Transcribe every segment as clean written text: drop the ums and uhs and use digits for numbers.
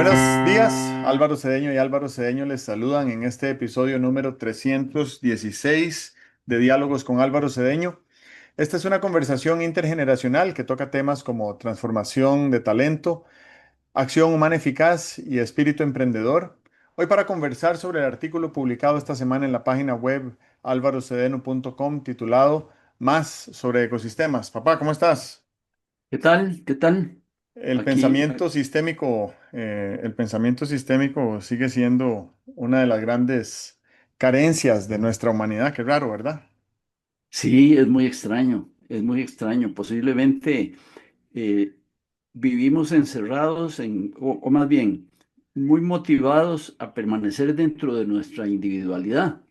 Buenos días, Álvaro Cedeño y Álvaro Cedeño les saludan en este episodio número 316 de Diálogos con Álvaro Cedeño. Esta es una conversación intergeneracional que toca temas como transformación de talento, acción humana eficaz y espíritu emprendedor. Hoy para conversar sobre el artículo publicado esta semana en la página web alvarocedeno.com titulado Más sobre ecosistemas. Papá, ¿cómo estás? ¿Qué tal? ¿Qué tal? Aquí, El pensamiento sistémico sigue siendo una de las grandes carencias de nuestra humanidad. Qué raro, ¿verdad? sí, es muy extraño, es muy extraño. Posiblemente eh, vivimos encerrados o más bien, muy motivados a permanecer dentro de nuestra individualidad.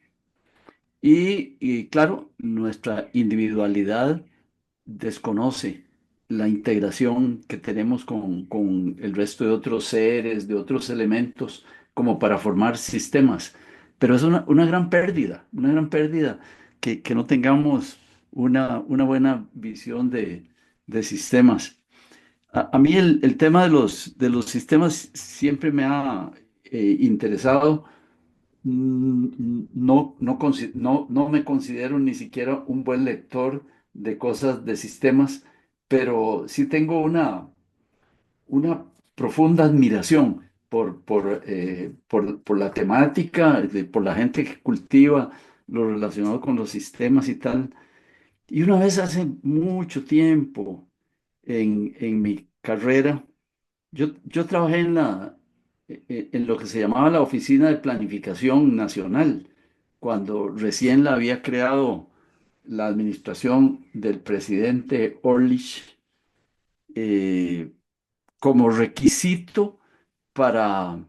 Y claro, nuestra individualidad desconoce la integración que tenemos con el resto de otros seres, de otros elementos, como para formar sistemas. Pero es una gran pérdida que no tengamos una buena visión de sistemas. A mí el tema de los sistemas siempre me ha interesado. No me considero ni siquiera un buen lector de cosas de sistemas, pero sí tengo una profunda admiración por la temática, por la gente que cultiva lo relacionado con los sistemas y tal. Y una vez hace mucho tiempo en mi carrera, yo trabajé en lo que se llamaba la Oficina de Planificación Nacional, cuando recién la había creado la administración del presidente Orlich, eh, como requisito para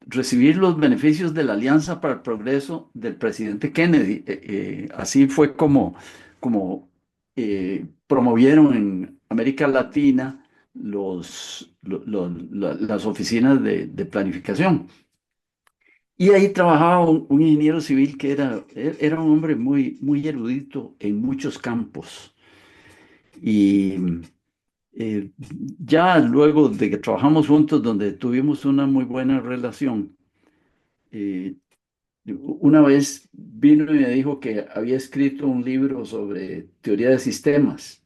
recibir los beneficios de la Alianza para el Progreso del presidente Kennedy. Así fue como promovieron en América Latina las oficinas de planificación. Y ahí trabajaba un ingeniero civil que era un hombre muy erudito en muchos campos. Y ya luego de que trabajamos juntos, donde tuvimos una muy buena relación, eh, una vez vino y me dijo que había escrito un libro sobre teoría de sistemas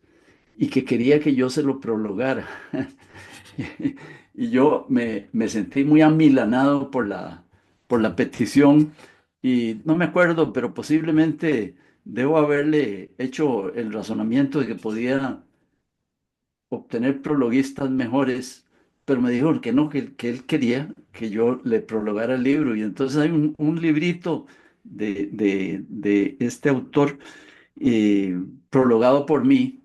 y que quería que yo se lo prologara. Y yo me sentí muy amilanado por la petición y no me acuerdo, pero posiblemente debo haberle hecho el razonamiento de que podía obtener prologuistas mejores, pero me dijo que no, que él quería que yo le prologara el libro. Y entonces hay un librito de este autor prologado por mí,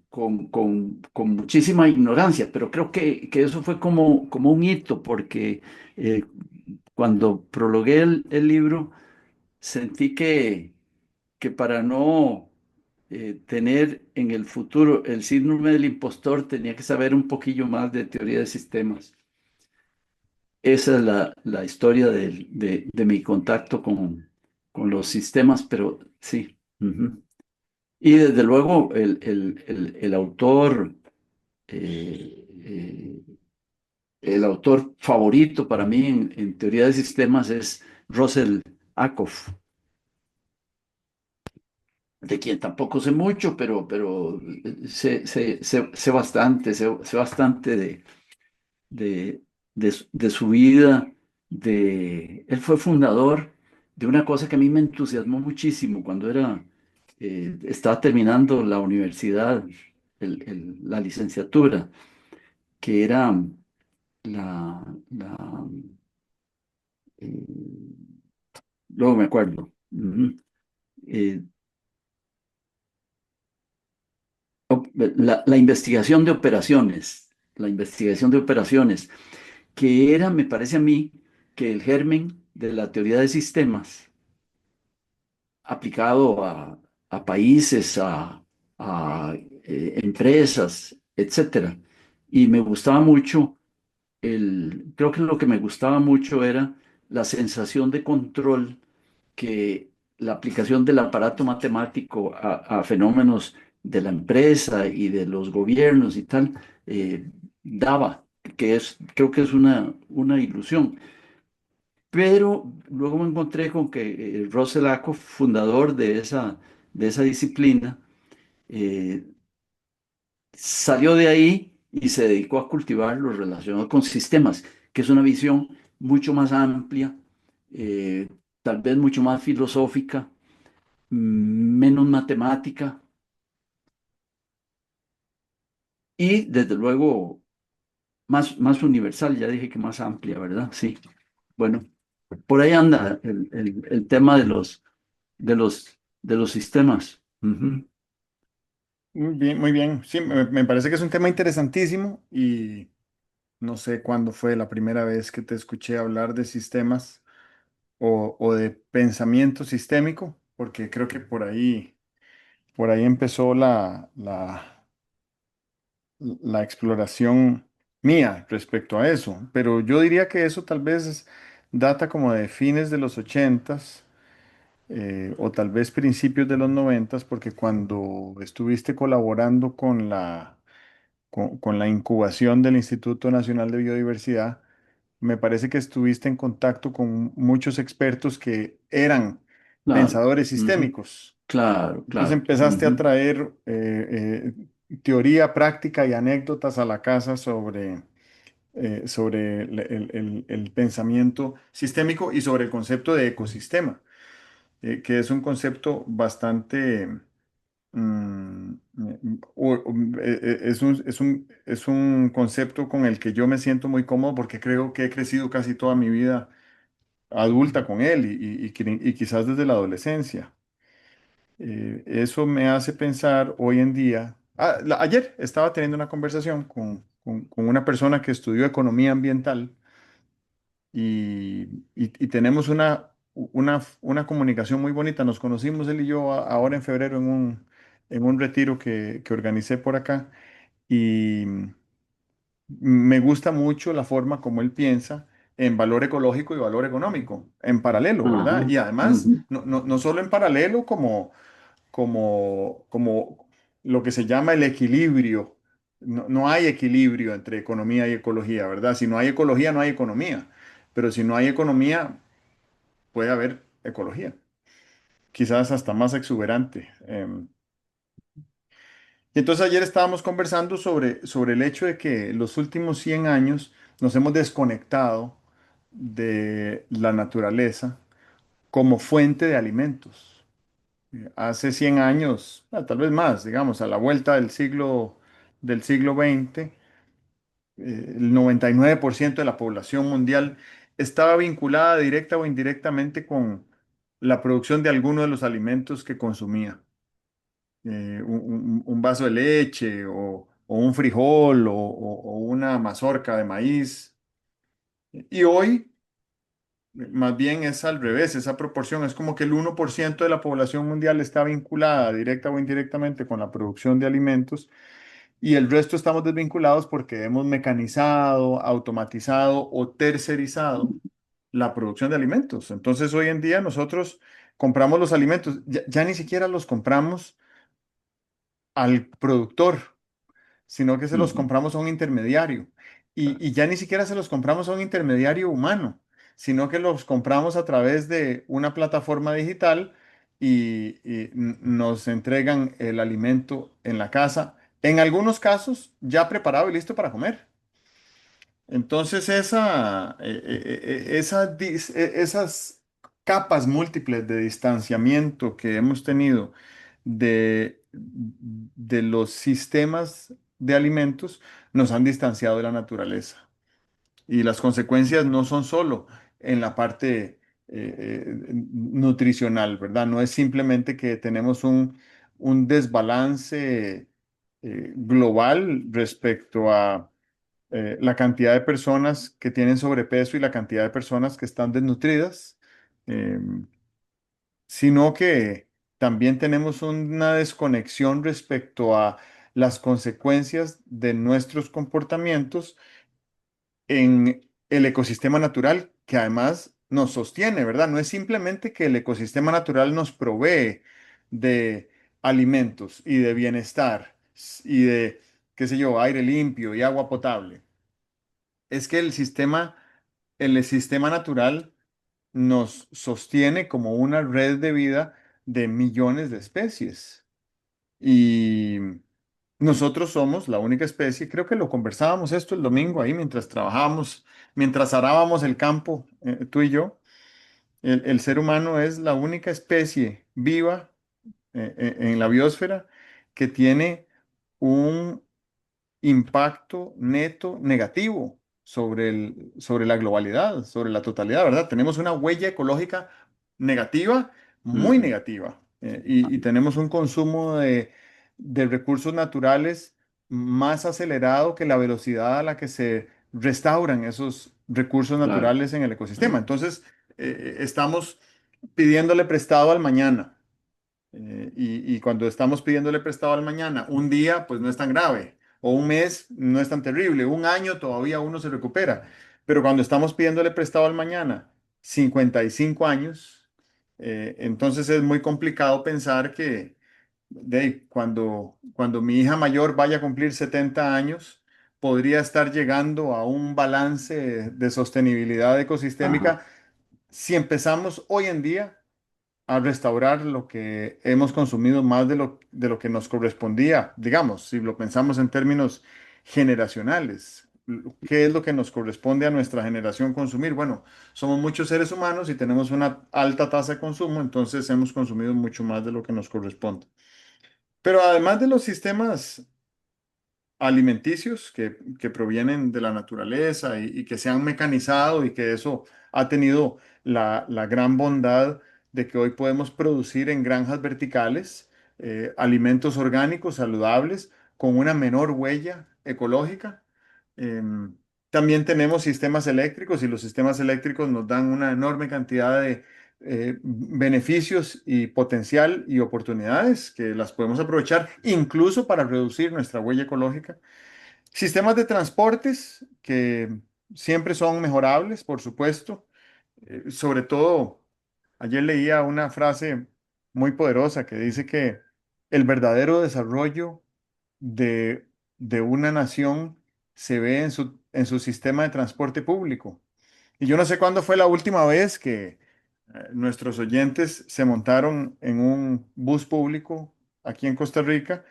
con muchísima ignorancia, pero creo que eso fue como un hito, porque eh, cuando prologué el libro, sentí que para no tener en el futuro el síndrome del impostor, tenía que saber un poquillo más de teoría de sistemas. Esa es la historia de mi contacto con los sistemas, pero sí. Ujú. Y desde luego el autor, eh, eh, el autor favorito para mí en teoría de sistemas es Russell Ackoff, de quien tampoco sé mucho, pero sé bastante, sé bastante de, de su vida. Él fue fundador de una cosa que a mí me entusiasmó muchísimo cuando estaba terminando la universidad, la licenciatura, que era la eh, luego me acuerdo. Ujú. Eh, la investigación de operaciones, la investigación de operaciones, que era, me parece a mí, que el germen de la teoría de sistemas aplicado a países, a empresas, etcétera. Y me gustaba mucho, creo que lo que me gustaba mucho era la sensación de control que la aplicación del aparato matemático a fenómenos de la empresa y de los gobiernos y tal, daba. que creo que es una ilusión. Pero luego me encontré con que Russell Acco, fundador de esa disciplina, eh, salió de ahí y se dedicó a cultivar lo relacionado con sistemas, que es una visión mucho más amplia, eh, tal vez mucho más filosófica, menos matemática y desde luego más universal, ya dije que más amplia, ¿verdad? Sí. Bueno, por ahí anda el tema de los sistemas. Ujú. Muy bien, muy bien. Sí, me parece que es un tema interesantísimo y no sé cuándo fue la primera vez que te escuché hablar de sistemas o de pensamiento sistémico, porque creo que por ahí empezó la exploración mía respecto a eso. Pero yo diría que eso tal vez data como de fines de los ochentas o tal vez principios de los noventas, porque cuando estuviste colaborando con la incubación del Instituto Nacional de Biodiversidad, me parece que estuviste en contacto con muchos expertos que eran Claro. pensadores Ujú. sistémicos. Claro, Entonces claro. empezaste a Ujú. traer teoría, práctica y anécdotas a la casa sobre el pensamiento sistémico y sobre el concepto de ecosistema, que es un concepto bastante Mm, es un concepto con el que yo me siento muy cómodo porque creo que he crecido casi toda mi vida adulta con él y quizás desde la adolescencia. Eso me hace pensar hoy en día. Ayer estaba teniendo una conversación con una persona que estudió economía ambiental y tenemos una comunicación muy bonita. Nos conocimos él y yo ahora en febrero en un retiro que organicé por acá y me gusta mucho la forma como él piensa en valor ecológico y valor económico, en paralelo, ¿verdad? Ajá. Y además, Ujú. no solo en paralelo como lo que se llama el equilibrio. No hay equilibrio entre economía y ecología, ¿verdad? Si no hay ecología, no hay economía. Pero si no hay economía, puede haber ecología. Quizás hasta más exuberante. Y entonces ayer estábamos conversando sobre el hecho de que los últimos 100 años nos hemos desconectado de la naturaleza como fuente de alimentos. Hace 100 años, tal vez más, digamos, a la vuelta del siglo XX, el 99% de la población mundial estaba vinculada directa o indirectamente con la producción de alguno de los alimentos que consumía. Un vaso de leche o un frijol o una mazorca de maíz. Y hoy, más bien es al revés, esa proporción es como que el 1% de la población mundial está vinculada directa o indirectamente con la producción de alimentos y el resto estamos desvinculados porque hemos mecanizado, automatizado o tercerizado la producción de alimentos. Entonces hoy en día nosotros compramos los alimentos, ya ni siquiera los compramos al productor, sino que se los Ujú. compramos a un intermediario. Y ya ni siquiera se los compramos a un intermediario humano, sino que los compramos a través de una plataforma digital y nos entregan el alimento en la casa, en algunos casos ya preparado y listo para comer. Entonces esas capas múltiples de distanciamiento que hemos tenido de los sistemas de alimentos nos han distanciado de la naturaleza. Y las consecuencias no son solo en la parte nutricional, ¿verdad? No es simplemente que tenemos un desbalance global respecto a la cantidad de personas que tienen sobrepeso y la cantidad de personas que están desnutridas, eh, sino que también tenemos una desconexión respecto a las consecuencias de nuestros comportamientos en el ecosistema natural, que además nos sostiene, ¿verdad? No es simplemente que el ecosistema natural nos provee de alimentos y de bienestar y de, qué sé yo, aire limpio y agua potable, es que el sistema natural nos sostiene como una red de vida de millones de especies. Y nosotros somos la única especie, creo que lo conversábamos esto el domingo ahí mientras trabajábamos, mientras arábamos el campo, tú y yo. El ser humano es la única especie viva en la biosfera que tiene un impacto neto negativo sobre la globalidad, sobre la totalidad, ¿verdad? Tenemos una huella ecológica negativa, muy Ujú. negativa, y tenemos un consumo de recursos naturales más acelerado que la velocidad a la que se restauran esos recursos Claro, naturales en el ecosistema. Entonces, estamos pidiéndole prestado al mañana. Y cuando estamos pidiéndole prestado al mañana, un día pues no es tan grave, o un mes no es tan terrible, un año todavía uno se recupera, pero cuando estamos pidiéndole prestado al mañana, 55 años, entonces es muy complicado pensar que cuando mi hija mayor vaya a cumplir 70 años, podría estar llegando a un balance de sostenibilidad ajá, ecosistémica si empezamos hoy en día a restaurar lo que hemos consumido más de lo que nos correspondía, digamos, si lo pensamos en términos generacionales. ¿Qué es lo que nos corresponde a nuestra generación consumir? Bueno, somos muchos seres humanos y tenemos una alta tasa de consumo, entonces hemos consumido mucho más de lo que nos corresponde. Pero además de los sistemas alimenticios que provienen de la naturaleza y que se han mecanizado y que eso ha tenido la gran bondad de que hoy podemos producir en granjas verticales alimentos orgánicos saludables con una menor huella ecológica. Em, También tenemos sistemas eléctricos y los sistemas eléctricos nos dan una enorme cantidad de beneficios y potencial y oportunidades que las podemos aprovechar incluso para reducir nuestra huella ecológica. Sistemas de transportes que siempre son mejorables, por supuesto. Sobre todo, ayer leía una frase muy poderosa que dice que el verdadero desarrollo de, de una nación se ve en su sistema de transporte público. Y yo no sé cuándo fue la última vez que nuestros oyentes se montaron en un bus público aquí en Costa Rica,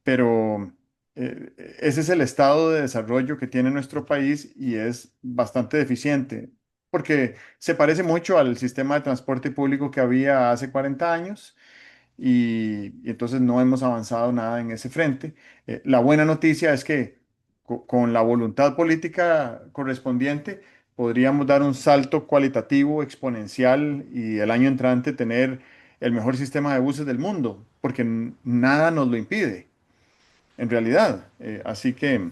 pero ese es el estado de desarrollo que tiene nuestro país y es bastante deficiente, porque se parece mucho al sistema de transporte público que había hace 40 años y entonces no hemos avanzado nada en ese frente. La buena noticia es que con la voluntad política correspondiente podríamos dar un salto cualitativo exponencial y el año entrante tener el mejor sistema de buses del mundo, porque nada nos lo impide en realidad. Así que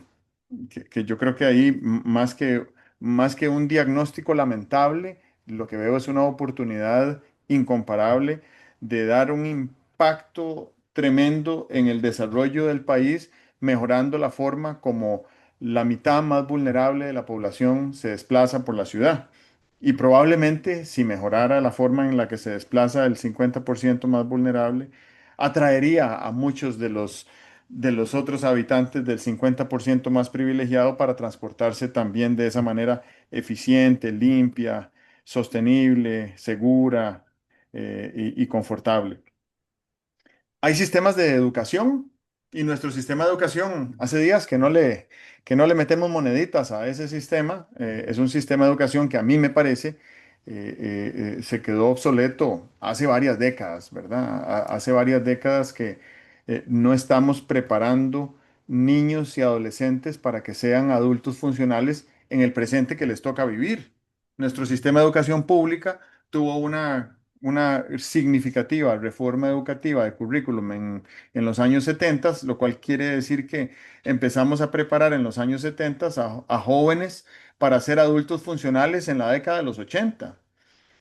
yo creo que ahí, más que un diagnóstico lamentable, lo que veo es una oportunidad incomparable de dar un impacto tremendo en el desarrollo del país, mejorando la forma como la mitad más vulnerable de la población se desplaza por la ciudad. Y probablemente si mejorara la forma en la que se desplaza el 50% más vulnerable, atraería a muchos de los otros habitantes del 50% más privilegiado para transportarse también de esa manera eficiente, limpia, sostenible, segura y confortable. Hay sistemas de educación y nuestro sistema de educación, hace días que no le metemos moneditas a ese sistema. Es un sistema de educación que a mí me parece se quedó obsoleto hace varias décadas, ¿verdad? Hace varias décadas que no estamos preparando niños y adolescentes para que sean adultos funcionales en el presente que les toca vivir. Nuestro sistema de educación pública tuvo una significativa reforma educativa de currículum en los años 70, lo cual quiere decir que empezamos a preparar en los años 70 a jóvenes para ser adultos funcionales en la década de los 80.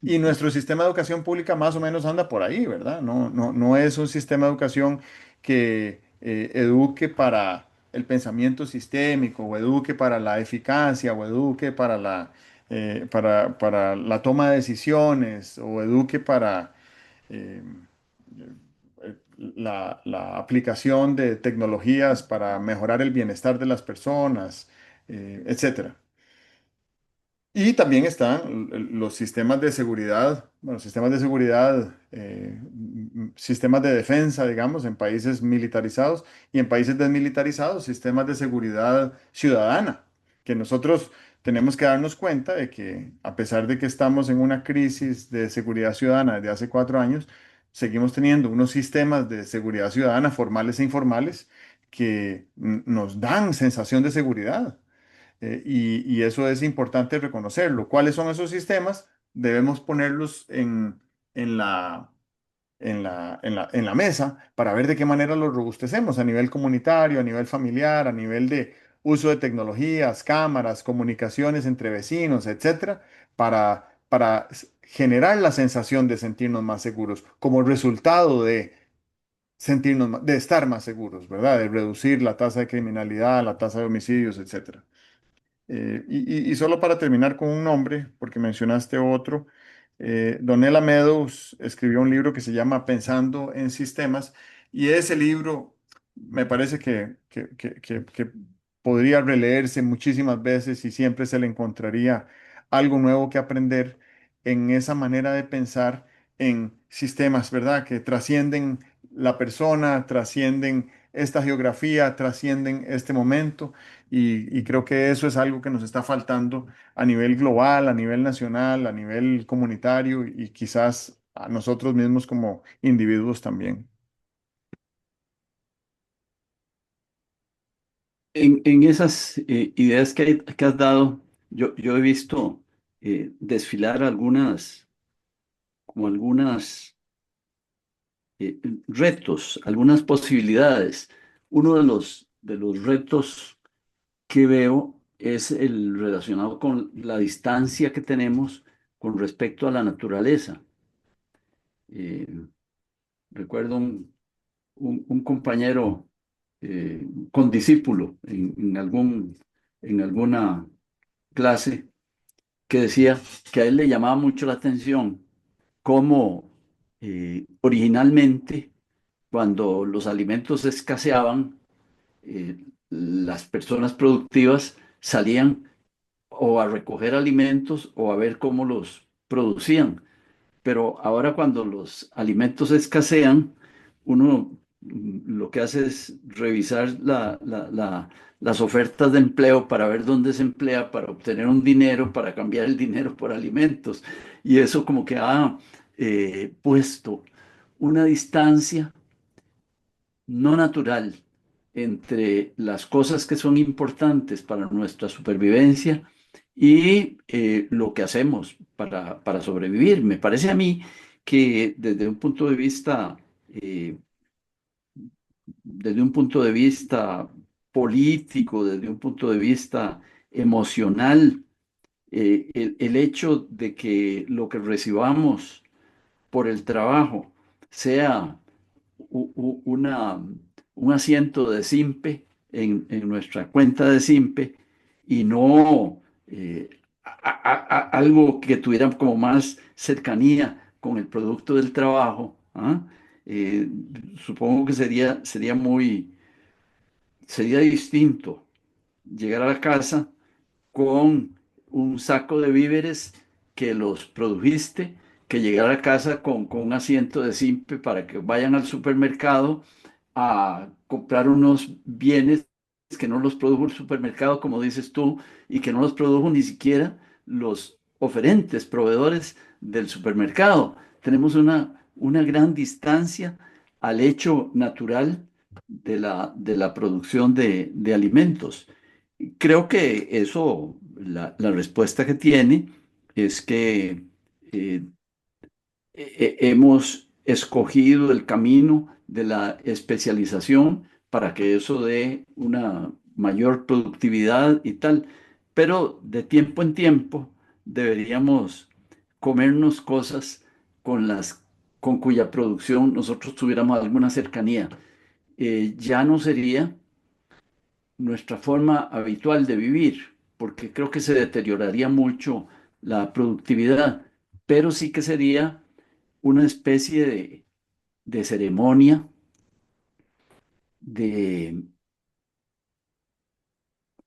Y nuestro sistema de educación pública más o menos anda por ahí, ¿verdad? No, no, no es un sistema de educación que eduque para el pensamiento sistémico, o eduque para la eficacia, o eduque para la toma de decisiones, o eduque para eh, la aplicación de tecnologías para mejorar el bienestar de las personas, etcétera. Y también están los sistemas de seguridad, bueno, sistemas de seguridad, sistemas de defensa, digamos, en países militarizados y en países desmilitarizados, sistemas de seguridad ciudadana, que nosotros tenemos que darnos cuenta de que a pesar de que estamos en una crisis de seguridad ciudadana desde hace 4 años, seguimos teniendo unos sistemas de seguridad ciudadana formales e informales que nos dan sensación de seguridad. Y eso es importante reconocerlo. ¿Cuáles son esos sistemas? Debemos ponerlos en la mesa para ver de qué manera los robustecemos a nivel comunitario, a nivel familiar, a nivel de uso de tecnologías, cámaras, comunicaciones entre vecinos, etcétera, para generar la sensación de sentirnos más seguros como resultado de de estar más seguros, ¿verdad? De reducir la tasa de criminalidad, la tasa de homicidios, etcétera. Y solo para terminar con un nombre, porque mencionaste otro, Donella Meadows escribió un libro que se llama Pensando en Sistemas, y ese libro me parece que podría releerse muchísimas veces y siempre se le encontraría algo nuevo que aprender en esa manera de pensar en sistemas, ¿verdad? Que trascienden la persona, trascienden esta geografía, trascienden este momento y creo que eso es algo que nos está faltando a nivel global, a nivel nacional, a nivel comunitario y quizás a nosotros mismos como individuos también. En esas ideas que has dado, yo he visto desfilar algunas retos, algunas posibilidades. Uno de los retos que veo es el relacionado con la distancia que tenemos con respecto a la naturaleza. Eh, Recuerdo un compañero condiscípulo en alguna clase que decía que a él le llamaba mucho la atención cómo originalmente, cuando los alimentos escaseaban, las personas productivas salían o a recoger alimentos o a ver cómo los producían. Pero ahora cuando los alimentos escasean, uno lo que hace es revisar las ofertas de empleo para ver dónde se emplea, para obtener un dinero, para cambiar el dinero por alimentos. Y eso como que ha puesto una distancia no natural entre las cosas que son importantes para nuestra supervivencia y lo que hacemos para sobrevivir. Me parece a mí que desde un punto de vista político, desde un punto de vista emocional, el hecho de que lo que recibamos por el trabajo sea una, un asiento de SIMPE en nuestra cuenta de SIMPE y no algo que tuviera como más cercanía con el producto del trabajo. ¿Ah? Eh, Supongo que sería distinto llegar a la casa con un saco de víveres que los produjiste, que llegar a casa con un asiento de simple para que vayan al supermercado a comprar unos bienes que no los produjo el supermercado, como dices tú, y que no los produjo ni siquiera los oferentes, proveedores del supermercado. Tenemos una gran distancia al hecho natural de la producción de alimentos. Creo que eso, la respuesta que tiene es que eh, hemos escogido el camino de la especialización para que eso dé una mayor productividad y tal, pero de tiempo en tiempo deberíamos comernos cosas con cuya producción nosotros tuviéramos alguna cercanía. Ya no sería nuestra forma habitual de vivir, porque creo que se deterioraría mucho la productividad, pero sí que sería una especie de ceremonia, de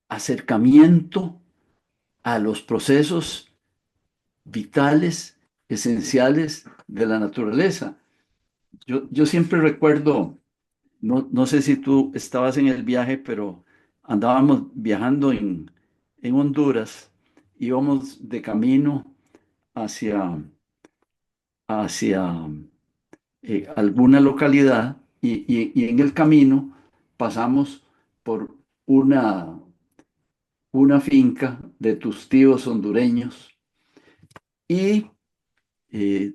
acercamiento a los procesos vitales, esenciales de la naturaleza. Yo siempre recuerdo, no sé si tú estabas en el viaje, pero andábamos viajando en Honduras, íbamos de camino hacia, hacia alguna localidad y en el camino pasamos por una, una finca de tus tíos hondureños y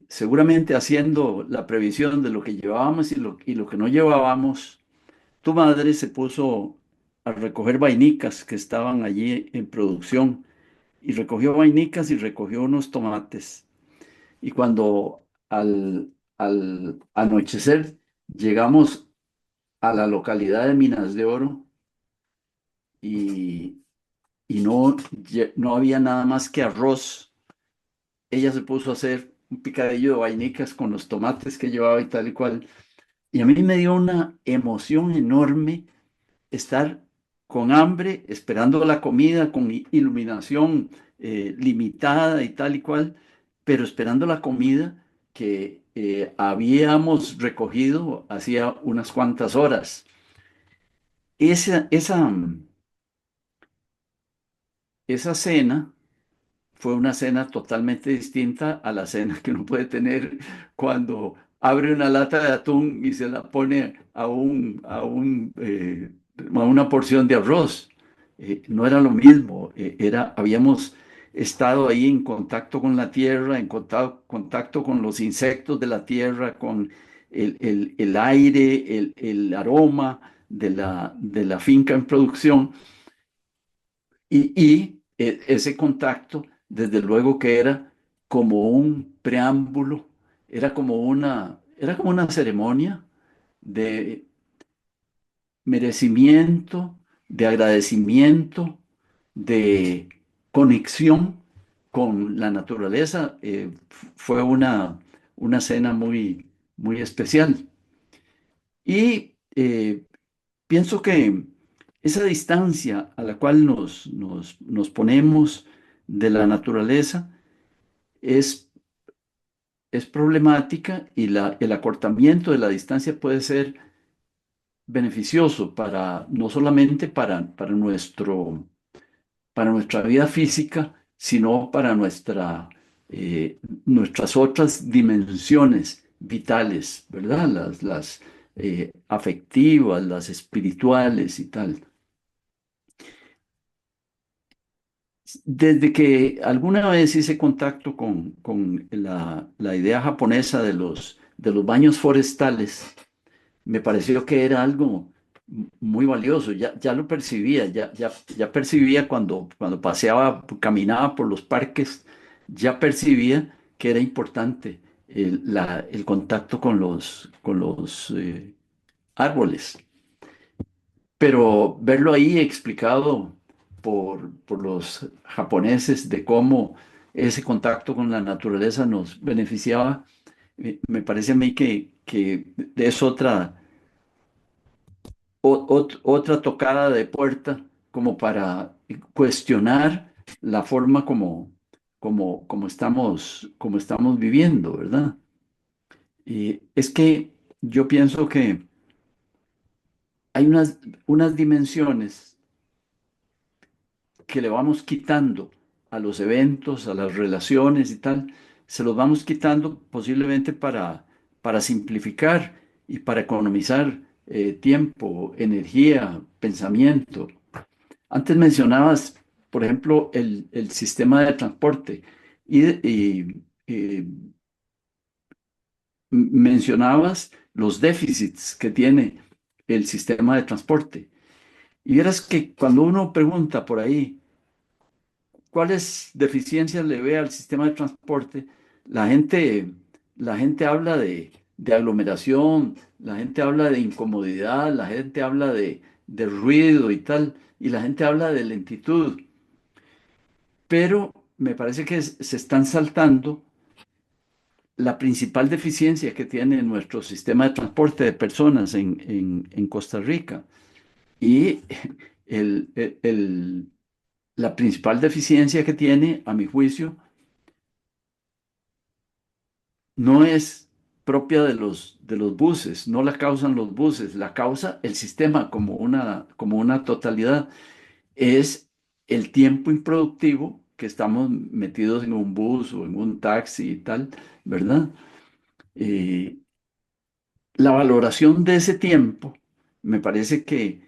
seguramente haciendo la previsión de lo que llevábamos y lo que no llevábamos, tu madre se puso a recoger vainicas que estaban allí en producción y recogió vainicas y recogió unos tomates. Y cuando al anochecer llegamos a la localidad de Minas de Oro y, y no había nada más que arroz. Ella se puso a hacer un picadillo de vainicas con los tomates que llevaba y tal y cual. Y a mí me dio una emoción enorme estar con hambre, esperando la comida, con iluminación limitada y tal y cual, pero esperando la comida que habíamos recogido hacía unas cuantas horas. Esa, esa, esa cena fue una cena totalmente distinta a la cena que uno puede tener cuando abre una lata de atún y se la pone a una porción de arroz. No era lo mismo, habíamos estado ahí en contacto con la tierra, en contacto con los insectos de la tierra, con el aire, el aroma de la finca en producción ese contacto, desde luego que era como un preámbulo, era como una ceremonia de merecimiento, de agradecimiento, de conexión con la naturaleza. Fue una cena muy especial. Y pienso que esa distancia a la cual nos ponemos de la naturaleza es, es problemática y el acortamiento de la distancia puede ser beneficioso no solamente para nuestra vida física, sino para nuestras otras dimensiones vitales, ¿verdad? Las afectivas, las espirituales y tal. Desde que alguna vez hice contacto con la idea japonesa de los baños forestales, me pareció que era algo muy valioso. Ya lo percibía, ya percibía cuando paseaba, caminaba por los parques, ya percibía que era importante el contacto con los árboles. Pero verlo ahí explicado por los japoneses de cómo ese contacto con la naturaleza nos beneficiaba, me parece a mí que es otra tocada de puerta como para cuestionar la forma como estamos viviendo, ¿verdad? Y es que yo pienso que hay unas dimensiones que le vamos quitando a los eventos, a las relaciones y tal, se los vamos quitando posiblemente para simplificar y para economizar tiempo, energía, pensamiento. Antes mencionabas, por ejemplo, el sistema de transporte y mencionabas los déficits que tiene el sistema de transporte. Y verás que cuando uno pregunta por ahí, ¿cuáles deficiencias le ve al sistema de transporte? La gente, la gente habla de aglomeración, la gente habla de incomodidad, la gente habla de ruido y tal, y la gente habla de lentitud. Pero me parece que se están saltando la principal deficiencia que tiene nuestro sistema de transporte de personas en Costa Rica. Y el, el, la principal deficiencia que tiene, a mi juicio, no es propia de los buses, no la causan los buses, la causa el sistema como una totalidad. Es el tiempo improductivo que estamos metidos en un bus o en un taxi y tal, ¿verdad? Eh, la valoración de ese tiempo me parece que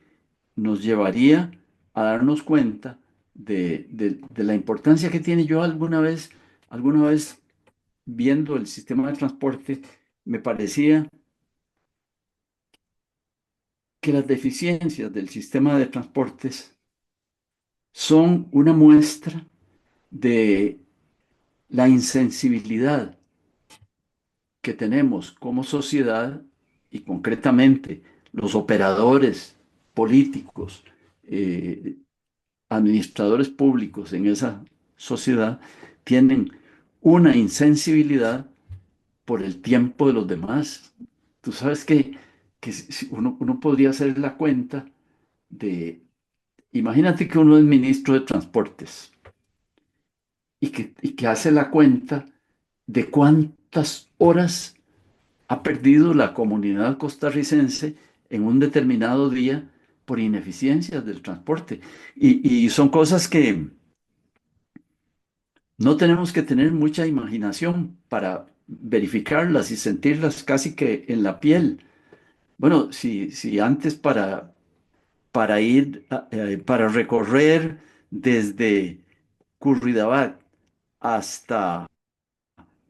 nos llevaría a darnos cuenta de la importancia que tiene. Yo alguna vez viendo el sistema de transporte, me parecía que las deficiencias del sistema de transportes son una muestra de la insensibilidad que tenemos como sociedad y concretamente los operadores políticos, eh, administradores públicos en esa sociedad, tienen una insensibilidad por el tiempo de los demás. Tú sabes que uno podría hacer la cuenta de, imagínate que uno es ministro de Transportes y que hace la cuenta de cuántas horas ha perdido la comunidad costarricense en un determinado día por ineficiencias del transporte. Y son cosas que no tenemos que tener mucha imaginación para verificarlas y sentirlas casi que en la piel. Bueno, si antes para recorrer desde Curridabat hasta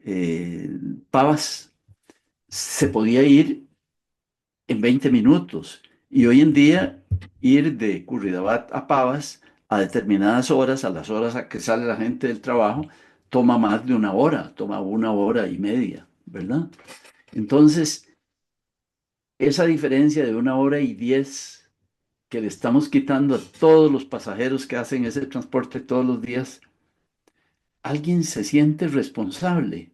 eh, Pavas, se podía ir en 20 minutos. Y hoy en día, ir de Curridabat a Pavas a determinadas horas, a las horas a que sale la gente del trabajo, toma más de una hora, toma una hora y media, ¿verdad? Entonces, esa diferencia de una hora y 10 que le estamos quitando a todos los pasajeros que hacen ese transporte todos los días, alguien se siente responsable.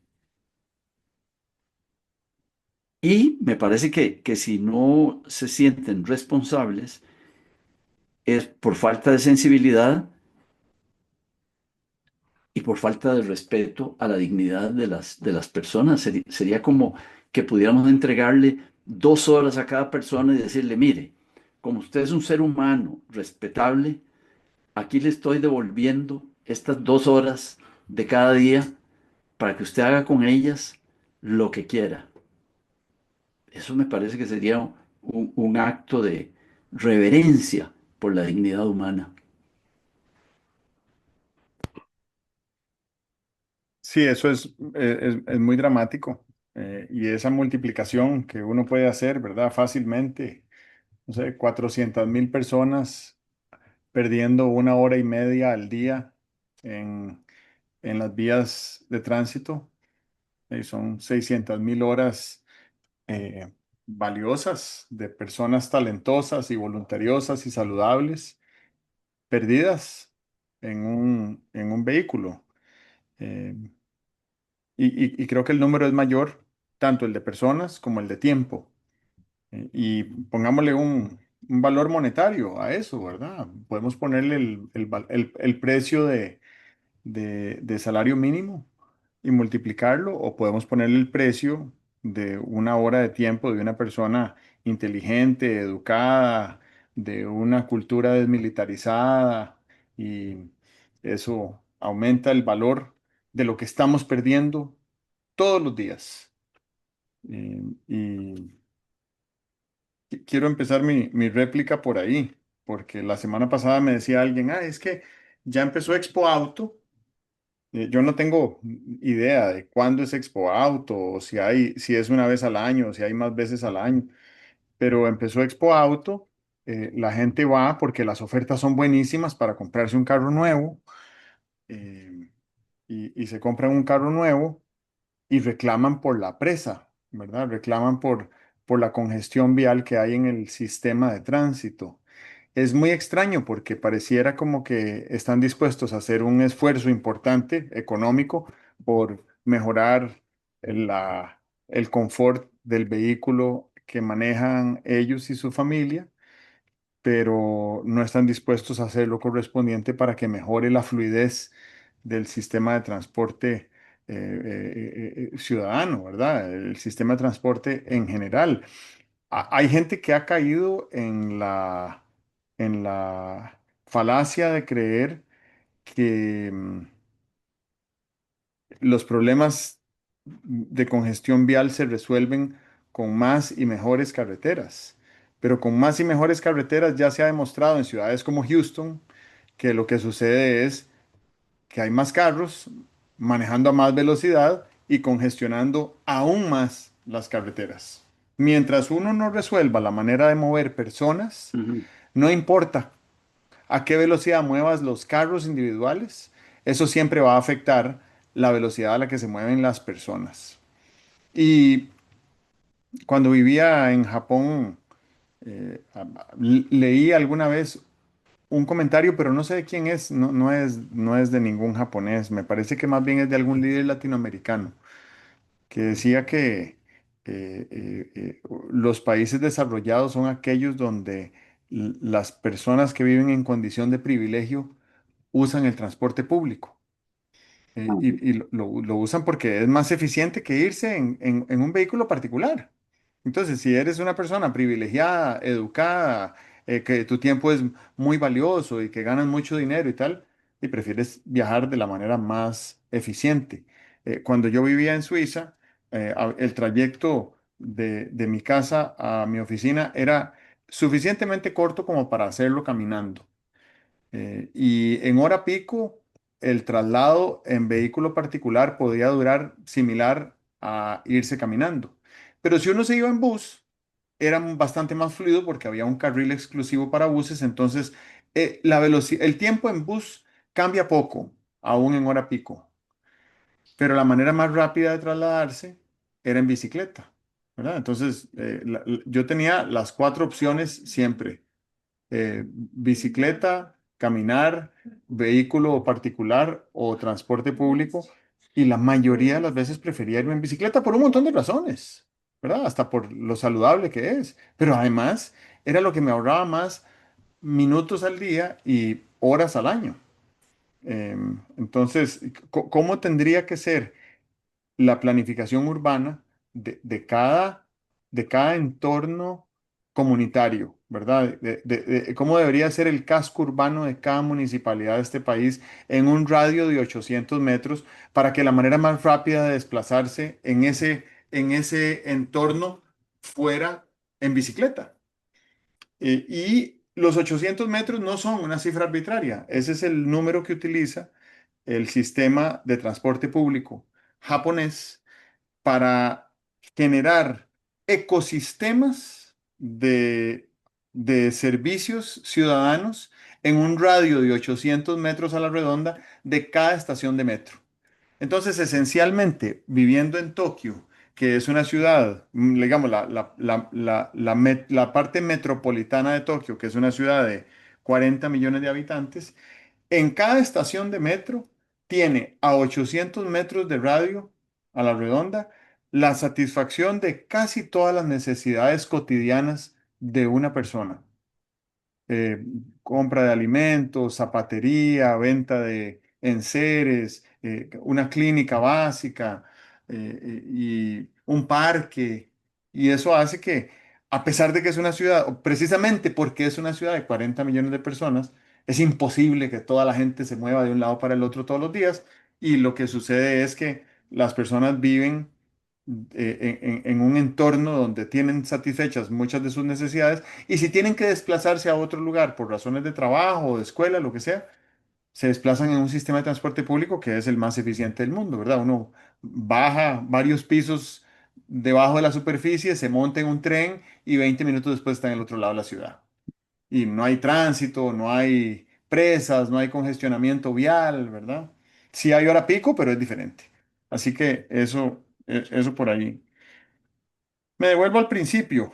Y me parece que si no se sienten responsables, es por falta de sensibilidad y por falta de respeto a la dignidad de las personas. Sería como que pudiéramos entregarle 2 horas a cada persona y decirle, mire, como usted es un ser humano respetable, aquí le estoy devolviendo estas 2 horas de cada día para que usted haga con ellas lo que quiera. Eso me parece que sería un acto de reverencia por la dignidad humana. Sí, eso es muy dramático. Y esa multiplicación que uno puede hacer, ¿verdad? Fácilmente, no sé, 400.000 personas perdiendo una hora y media al día en, en las vías de tránsito. Son 600.000 horas eh, valiosas de personas talentosas y voluntariosas y saludables perdidas en un vehículo. Eh, y creo que el número es mayor, tanto el de personas como el de tiempo. Y pongámosle un valor monetario a eso, ¿verdad? Podemos ponerle el precio de salario mínimo y multiplicarlo, o podemos ponerle el precio de una hora de tiempo de una persona inteligente, educada, de una cultura desmilitarizada, y eso aumenta el valor de lo que estamos perdiendo todos los días. Y quiero empezar mi réplica por ahí, porque la semana pasada me decía alguien, es que ya empezó Expo Auto. Yo no tengo idea de cuándo es Expo Auto, o si es una vez al año, o si hay más veces al año, pero empezó Expo Auto, la gente va porque las ofertas son buenísimas para comprarse un carro nuevo, eh, y se compran un carro nuevo y reclaman por la presa, ¿verdad? Reclaman por la congestión vial que hay en el sistema de tránsito. Es muy extraño porque pareciera como que están dispuestos a hacer un esfuerzo importante económico por mejorar el confort del vehículo que manejan ellos y su familia, pero no están dispuestos a hacer lo correspondiente para que mejore la fluidez del sistema de transporte ciudadano, ¿verdad? El sistema de transporte en general. Hay gente que ha caído en la falacia de creer que los problemas de congestión vial se resuelven con más y mejores carreteras. Pero con más y mejores carreteras ya se ha demostrado en ciudades como Houston que lo que sucede es que hay más carros manejando a más velocidad y congestionando aún más las carreteras. Mientras uno no resuelva la manera de mover personas, Ujú. no importa a qué velocidad muevas los carros individuales, eso siempre va a afectar la velocidad a la que se mueven las personas. Y cuando vivía en Japón, leí alguna vez un comentario, pero no sé de quién es, no es de ningún japonés, me parece que más bien es de algún líder latinoamericano, que decía que los países desarrollados son aquellos donde las personas que viven en condición de privilegio usan el transporte público. Y lo usan porque es más eficiente que irse en un vehículo particular. Entonces, si eres una persona privilegiada, educada, que tu tiempo es muy valioso y que ganas mucho dinero y tal, y prefieres viajar de la manera más eficiente. Cuando yo vivía en Suiza, el trayecto de mi casa a mi oficina era suficientemente corto como para hacerlo caminando. Y en hora pico, el traslado en vehículo particular podía durar similar a irse caminando. Pero si uno se iba en bus, era bastante más fluido porque había un carril exclusivo para buses. Entonces, el tiempo en bus cambia poco, aún en hora pico. Pero la manera más rápida de trasladarse era en bicicleta, ¿verdad? Entonces, yo tenía las cuatro opciones siempre: bicicleta, caminar, vehículo particular o transporte público. Y la mayoría de las veces prefería irme en bicicleta por un montón de razones, ¿verdad? Hasta por lo saludable que es. Pero además era lo que me ahorraba más minutos al día y horas al año. Entonces, ¿cómo tendría que ser la planificación urbana de cada entorno comunitario, ¿verdad? De cómo debería ser el casco urbano de cada municipalidad de este país en un radio de 800 metros para que la manera más rápida de desplazarse en ese entorno fuera en bicicleta? Y los 800 metros no son una cifra arbitraria, ese es el número que utiliza el sistema de transporte público japonés para generar ecosistemas de servicios ciudadanos en un radio de 800 metros a la redonda de cada estación de metro. Entonces, esencialmente, viviendo en Tokio, que es una ciudad, digamos, la parte metropolitana de Tokio, que es una ciudad de 40 millones de habitantes, en cada estación de metro tiene a 800 metros de radio a la redonda la satisfacción de casi todas las necesidades cotidianas de una persona: eh, compra de alimentos, zapatería, venta de enseres, una clínica básica, y un parque. Y eso hace que, a pesar de que es una ciudad, o precisamente porque es una ciudad de 40 millones de personas, es imposible que toda la gente se mueva de un lado para el otro todos los días. Y lo que sucede es que las personas viven en un entorno donde tienen satisfechas muchas de sus necesidades, y si tienen que desplazarse a otro lugar por razones de trabajo o de escuela, lo que sea, se desplazan en un sistema de transporte público que es el más eficiente del mundo, ¿verdad? Uno baja varios pisos debajo de la superficie, se monta en un tren y 20 minutos después está en el otro lado de la ciudad. Y no hay tránsito, no hay presas, no hay congestionamiento vial, ¿verdad? Sí hay hora pico, pero es diferente. Así que eso por ahí. Me devuelvo al principio.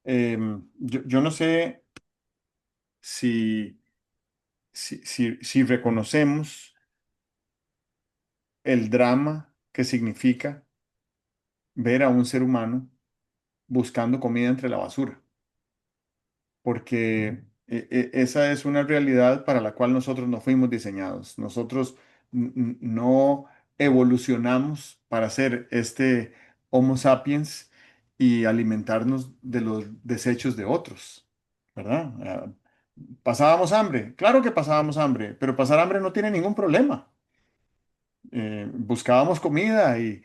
Yo no sé si, si reconocemos el drama que significa ver a un ser humano buscando comida entre la basura. Porque Esa es una realidad para la cual nosotros no fuimos diseñados. Nosotros no evolucionamos para ser este Homo sapiens y alimentarnos de los desechos de otros, ¿verdad? ¿Pasábamos hambre? Claro que pasábamos hambre, pero pasar hambre no tiene ningún problema. Buscábamos comida y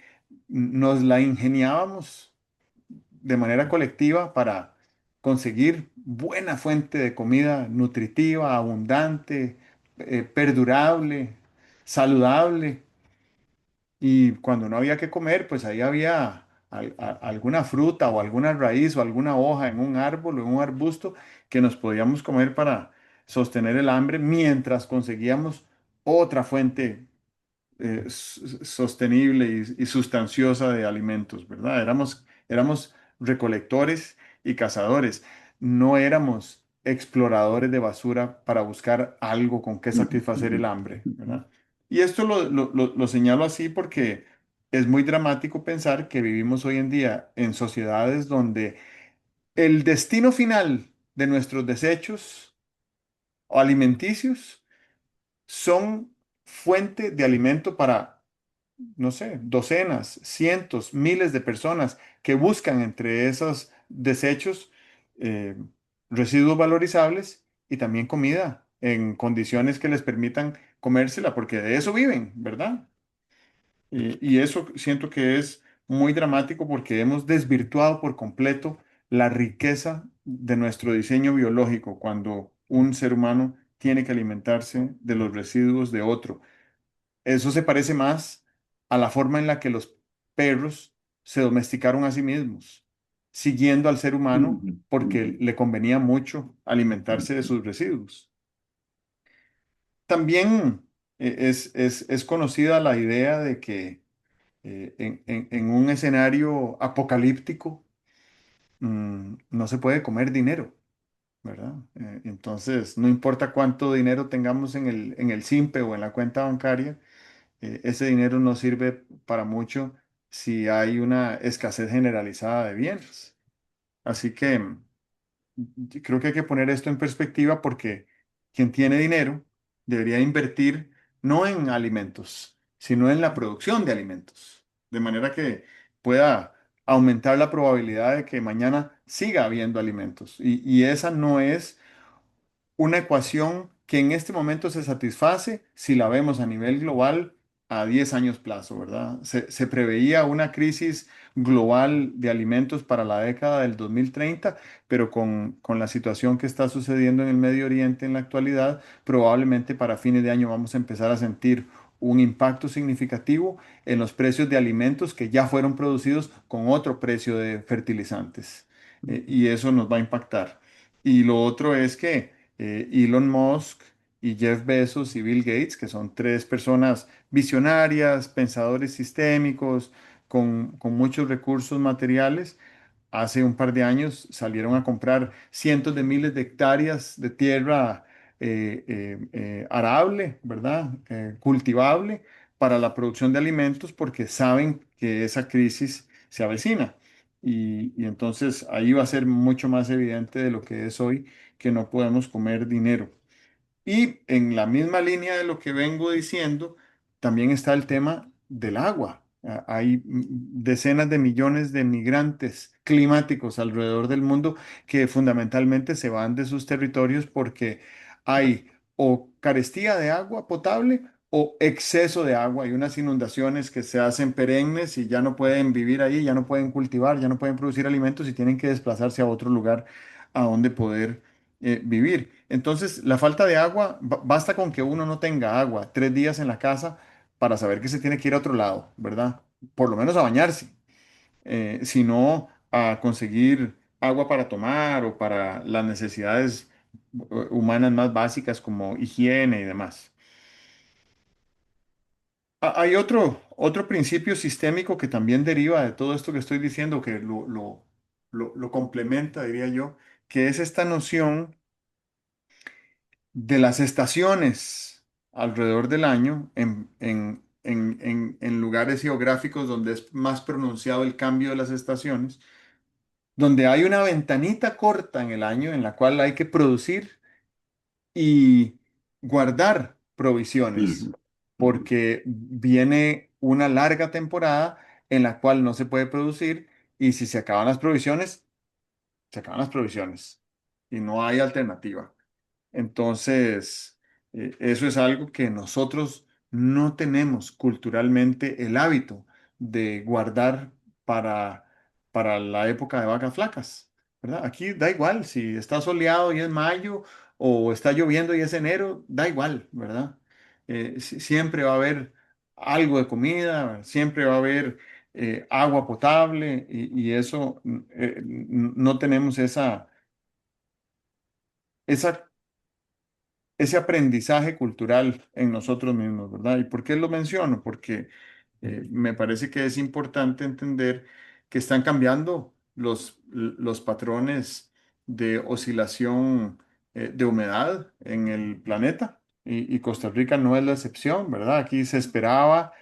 nos la ingeniábamos de manera colectiva para conseguir buena fuente de comida nutritiva, abundante, perdurable, saludable. Y cuando no había que comer, pues ahí había alguna fruta o alguna raíz o alguna hoja en un árbol o en un arbusto que nos podíamos comer para sostener el hambre mientras conseguíamos otra fuente sostenible y sustanciosa de alimentos, ¿verdad? Éramos recolectores y cazadores, no éramos exploradores de basura para buscar algo con que Ujú, satisfacer ujú, el hambre, ujú, ¿verdad? Y esto lo señalo así porque es muy dramático pensar que vivimos hoy en día en sociedades donde el destino final de nuestros desechos o alimenticios son fuente de alimento para, no sé, docenas, cientos, miles de personas que buscan entre esos desechos eh, residuos valorizables y también comida en condiciones que les permitan comérsela, porque de eso viven, ¿verdad? Y eso siento que es muy dramático porque hemos desvirtuado por completo la riqueza de nuestro diseño biológico cuando un ser humano tiene que alimentarse de los residuos de otro. Eso se parece más a la forma en la que los perros se domesticaron a sí mismos, siguiendo al ser humano ujú, porque ujú, le convenía mucho alimentarse de ujú, sus residuos. También es conocida la idea de que en un escenario apocalíptico no se puede comer dinero, ¿verdad? Entonces, no importa cuánto dinero tengamos en el SIMPE o en la cuenta bancaria, ese dinero no sirve para mucho si hay una escasez generalizada de bienes. Así que yo creo que hay que poner esto en perspectiva porque quien tiene dinero debería invertir no en alimentos, sino en la producción de alimentos, de manera que pueda aumentar la probabilidad de que mañana siga habiendo alimentos. Y esa no es una ecuación que en este momento se satisface si la vemos a nivel global a 10 años plazo, ¿verdad? Se preveía una crisis global de alimentos para la década del 2030, pero con la situación que está sucediendo en el Medio Oriente en la actualidad, probablemente para fines de año vamos a empezar a sentir un impacto significativo en los precios de alimentos que ya fueron producidos con otro precio de fertilizantes. Y eso nos va a impactar. Y lo otro es que Elon Musk y Jeff Bezos y Bill Gates, que son tres personas visionarias, pensadores sistémicos, con muchos recursos materiales, hace un par de años salieron a comprar cientos de miles de hectáreas de tierra arable, ¿verdad? Cultivable para la producción de alimentos porque saben que esa crisis se avecina. Y entonces ahí va a ser mucho más evidente de lo que es hoy que no podemos comer dinero. Y en la misma línea de lo que vengo diciendo, también está el tema del agua. Hay decenas de millones de migrantes climáticos alrededor del mundo que fundamentalmente se van de sus territorios porque hay o carestía de agua potable o exceso de agua. Hay unas inundaciones que se hacen perennes y ya no pueden vivir ahí, ya no pueden cultivar, ya no pueden producir alimentos y tienen que desplazarse a otro lugar a donde poder vivir. Entonces, la falta de agua, basta con que uno no tenga agua 3 días en la casa para saber que se tiene que ir a otro lado, ¿verdad? Por lo menos a bañarse, sino a conseguir agua para tomar o para las necesidades humanas más básicas como higiene y demás. Hay otro principio sistémico que también deriva de todo esto que estoy diciendo, que lo complementa, diría yo, que es esta noción de las estaciones alrededor del año en lugares geográficos donde es más pronunciado el cambio de las estaciones, donde hay una ventanita corta en el año en la cual hay que producir y guardar provisiones, Ujú, ujú. porque viene una larga temporada en la cual no se puede producir y si se acaban las provisiones, se acaban las provisiones y no hay alternativa. Entonces, eso es algo que nosotros no tenemos culturalmente el hábito de guardar para, para la época de vacas flacas, ¿verdad? Aquí da igual si está soleado y es mayo o está lloviendo y es enero, da igual, ¿verdad? Siempre va a haber algo de comida, siempre va a haber agua potable y eso no tenemos esa ese aprendizaje cultural en nosotros mismos, ¿verdad? ¿Y por qué lo menciono? Porque me parece que es importante entender que están cambiando los patrones de oscilación de humedad en el planeta y Costa Rica no es la excepción, ¿verdad? Aquí se esperaba,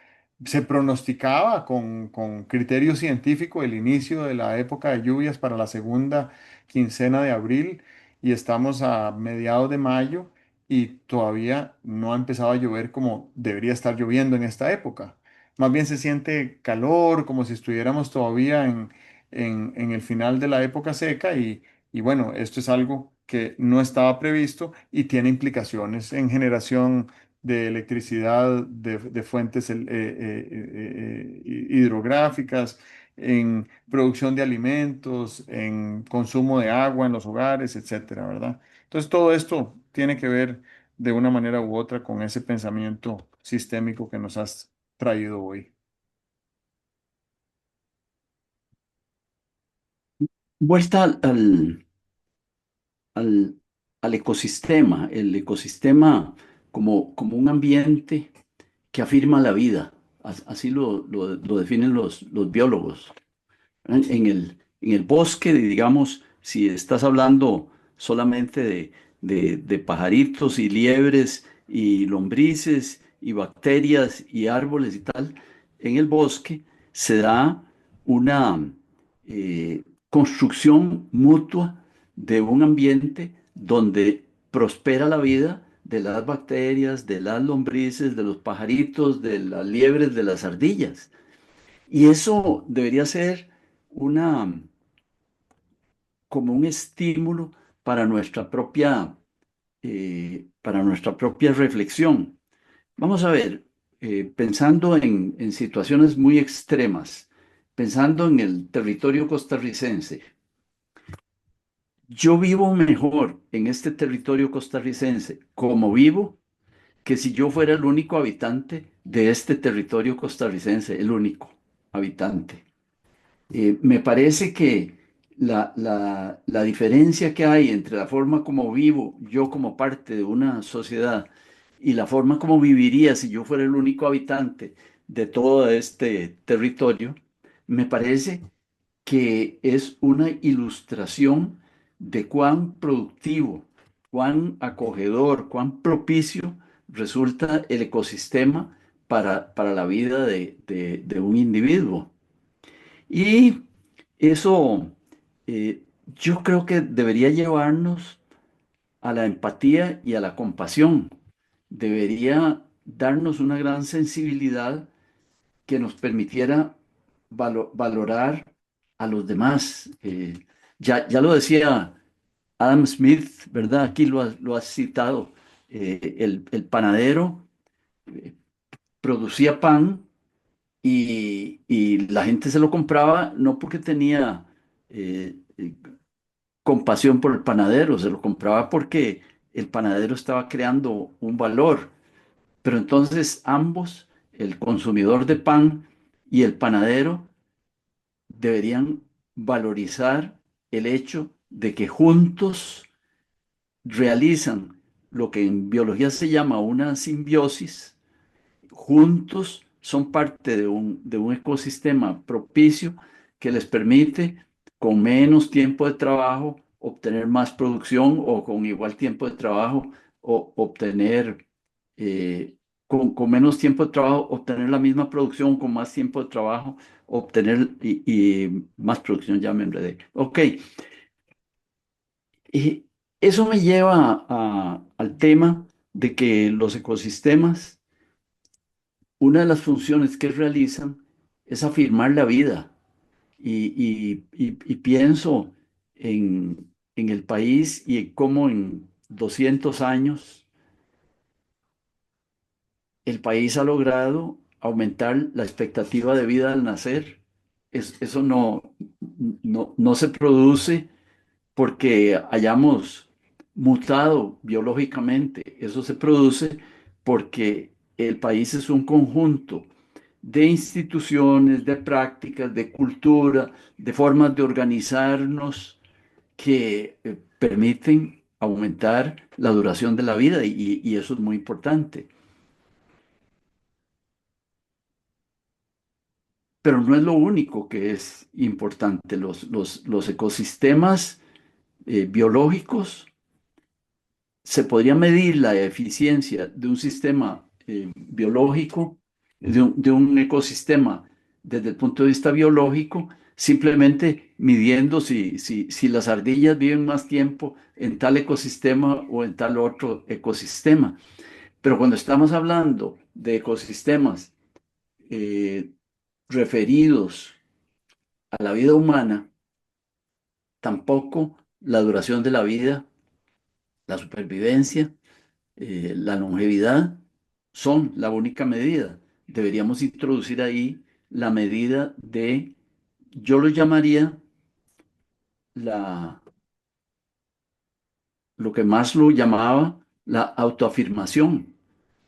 se pronosticaba con criterio científico el inicio de la época de lluvias para la segunda quincena de abril y estamos a mediados de mayo y todavía no ha empezado a llover como debería estar lloviendo en esta época. Más bien se siente calor, como si estuviéramos todavía en el final de la época seca y bueno, esto es algo que no estaba previsto y tiene implicaciones en generación de electricidad de fuentes hidrográficas, en producción de alimentos, en consumo de agua en los hogares, etcétera, ¿verdad? Entonces todo esto tiene que ver de una manera u otra con ese pensamiento sistémico que nos has traído hoy. Vuelta al, al ecosistema, el ecosistema como un ambiente que afirma la vida. Así lo definen los biólogos. En el bosque, digamos, si estás hablando solamente de pajaritos y liebres y lombrices y bacterias y árboles y tal, en el bosque se da una construcción mutua de un ambiente donde prospera la vida de las bacterias, de las lombrices, de los pajaritos, de las liebres, de las ardillas. Y eso debería ser una, como un estímulo para nuestra propia reflexión. Vamos a ver, pensando en situaciones muy extremas, pensando en el territorio costarricense, yo vivo mejor en este territorio costarricense como vivo que si yo fuera el único habitante de este territorio costarricense, el único habitante. Me parece que la diferencia que hay entre la forma como vivo yo como parte de una sociedad y la forma como viviría si yo fuera el único habitante de todo este territorio, me parece que es una ilustración de cuán productivo, cuán acogedor, cuán propicio resulta el ecosistema para la vida de un individuo. Y eso yo creo que debería llevarnos a la empatía y a la compasión. Debería darnos una gran sensibilidad que nos permitiera valorar a los demás. Ya lo decía Adam Smith, ¿verdad? Aquí lo has citado. El panadero producía pan y la gente se lo compraba no porque tenía compasión por el panadero, se lo compraba porque el panadero estaba creando un valor. Pero entonces ambos, el consumidor de pan y el panadero, deberían valorizar el hecho de que juntos realizan lo que en biología se llama una simbiosis, juntos son parte de un ecosistema propicio que les permite con menos tiempo de trabajo obtener más producción o con igual tiempo de trabajo o obtener, con menos tiempo de trabajo, obtener la misma producción, con más tiempo de trabajo, obtener y más producción, ya me enredé. Ok, Eso me lleva al tema de que los ecosistemas, una de las funciones que realizan es afirmar la vida. Y pienso en el país y en cómo en 200 años el país ha logrado aumentar la expectativa de vida al nacer. Eso no se produce porque hayamos mutado biológicamente. Eso se produce porque el país es un conjunto de instituciones, de prácticas, de cultura, de formas de organizarnos que permiten aumentar la duración de la vida y eso es muy importante. Pero no es lo único que es importante. Los ecosistemas biológicos, se podría medir la eficiencia de un sistema biológico, de un ecosistema desde el punto de vista biológico, simplemente midiendo si las ardillas viven más tiempo en tal ecosistema o en tal otro ecosistema. Pero cuando estamos hablando de ecosistemas eh, referidos a la vida humana, tampoco la duración de la vida, la supervivencia, la longevidad son la única medida. Deberíamos introducir ahí la medida de, yo lo llamaría la, lo que Maslow llamaba la autoafirmación,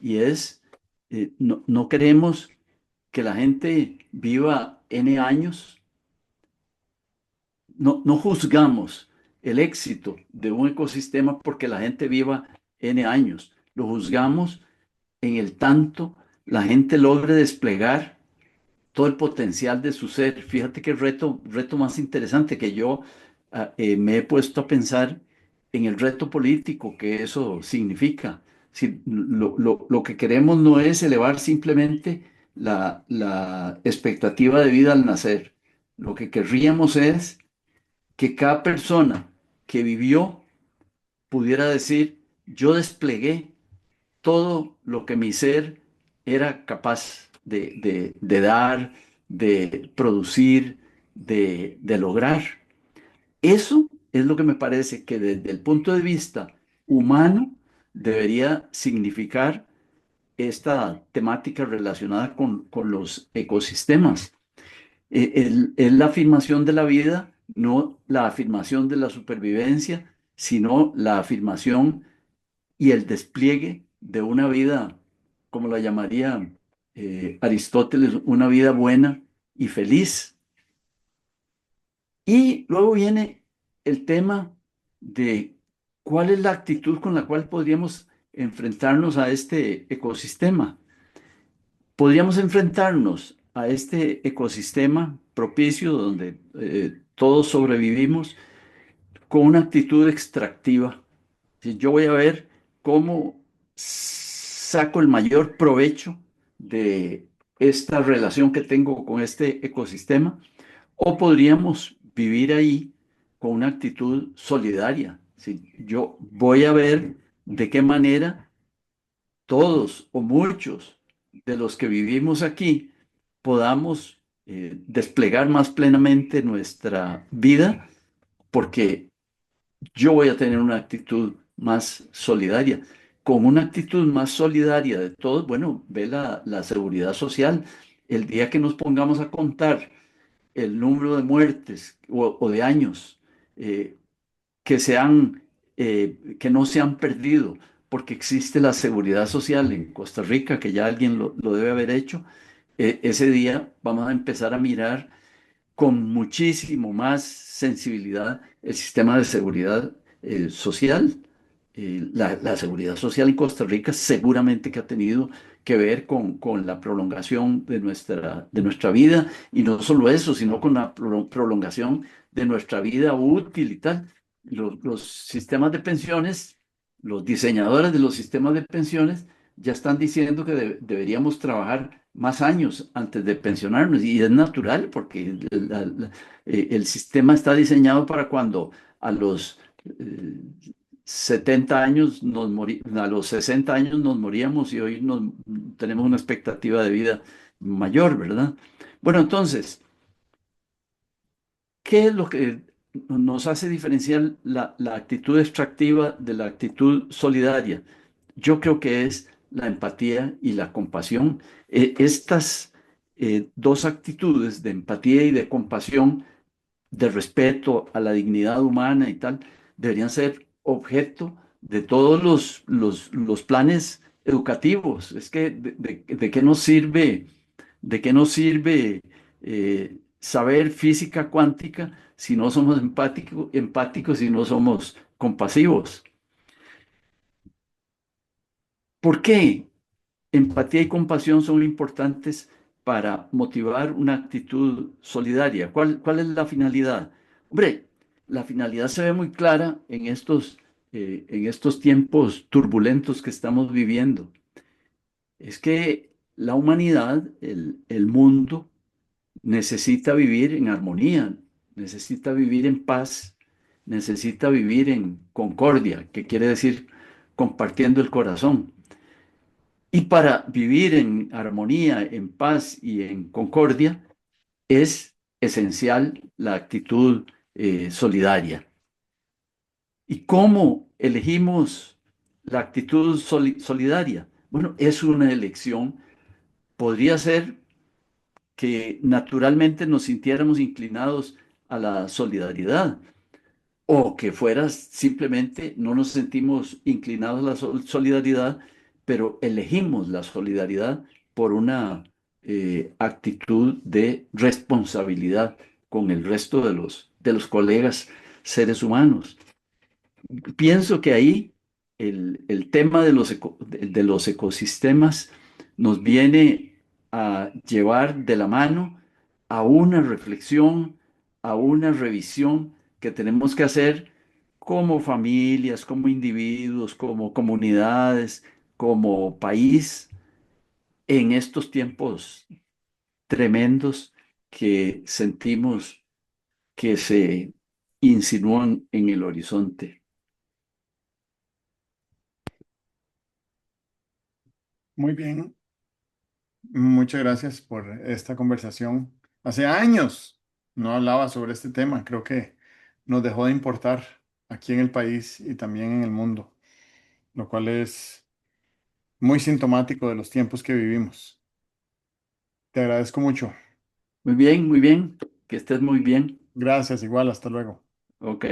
y es, no queremos que la gente viva N años, no juzgamos el éxito de un ecosistema porque la gente viva N años, lo juzgamos en el tanto la gente logre desplegar todo el potencial de su ser. Fíjate qué reto más interesante que yo me he puesto a pensar en el reto político que eso significa. Si lo que queremos no es elevar simplemente la expectativa de vida al nacer. Lo que querríamos es que cada persona que vivió pudiera decir, yo desplegué todo lo que mi ser era capaz de dar, de producir, de lograr. Eso es lo que me parece que desde el punto de vista humano debería significar esta temática relacionada con los ecosistemas. Es la afirmación de la vida, no la afirmación de la supervivencia, sino la afirmación y el despliegue de una vida, como la llamaría Aristóteles, una vida buena y feliz. Y luego viene el tema de cuál es la actitud con la cual podríamos enfrentarnos a este ecosistema. Podríamos enfrentarnos a este ecosistema propicio donde todos sobrevivimos con una actitud extractiva. Si yo voy a ver cómo saco el mayor provecho de esta relación que tengo con este ecosistema, o podríamos vivir ahí con una actitud solidaria. Si yo voy a ver de qué manera todos o muchos de los que vivimos aquí podamos desplegar más plenamente nuestra vida, porque yo voy a tener una actitud más solidaria. Con una actitud más solidaria de todos, bueno, ve la seguridad social. El día que nos pongamos a contar el número de muertes o de años eh, que no se han perdido, porque existe la seguridad social en Costa Rica, que ya alguien lo debe haber hecho, ese día vamos a empezar a mirar con muchísimo más sensibilidad el sistema de seguridad social. La seguridad social en Costa Rica seguramente que ha tenido que ver con la prolongación de nuestra vida y no solo eso, sino con la prolongación de nuestra vida útil y tal. Los sistemas de pensiones, los diseñadores de los sistemas de pensiones ya están diciendo que deberíamos trabajar más años antes de pensionarnos y es natural porque el sistema está diseñado para cuando a los 70 años a los 60 años nos moríamos y hoy tenemos una expectativa de vida mayor, ¿verdad? Bueno, entonces, ¿qué es lo que nos hace diferenciar la actitud extractiva de la actitud solidaria? Yo creo que es la empatía y la compasión. Estas dos actitudes de empatía y de compasión, de respeto a la dignidad humana y tal, deberían ser objeto de todos los planes educativos. Es que, ¿de qué nos sirve, de qué nos sirve saber física cuántica si no somos empáticos y no somos compasivos? ¿Por qué empatía y compasión son importantes para motivar una actitud solidaria? ¿Cuál es la finalidad? Hombre, la finalidad se ve muy clara en estos tiempos turbulentos que estamos viviendo. Es que la humanidad, el mundo, necesita vivir en armonía, necesita vivir en paz, necesita vivir en concordia, que quiere decir compartiendo el corazón. Y para vivir en armonía, en paz y en concordia es esencial la actitud solidaria. ¿Y cómo elegimos la actitud solidaria? Bueno, es una elección. Podría ser que naturalmente nos sintiéramos inclinados a la solidaridad, o que fueras simplemente no nos sentimos inclinados a la solidaridad, pero elegimos la solidaridad por una actitud de responsabilidad con el resto de los colegas seres humanos. Pienso que ahí el tema de los ecosistemas nos viene a llevar de la mano a una reflexión, a una revisión que tenemos que hacer como familias, como individuos, como comunidades, como país, en estos tiempos tremendos que sentimos que se insinúan en el horizonte. Muy bien, muchas gracias por esta conversación. Hace años no hablaba sobre este tema, creo que nos dejó de importar aquí en el país y también en el mundo, lo cual es muy sintomático de los tiempos que vivimos. Te agradezco mucho. Muy bien, que estés muy bien. Gracias, igual, hasta luego. Ok.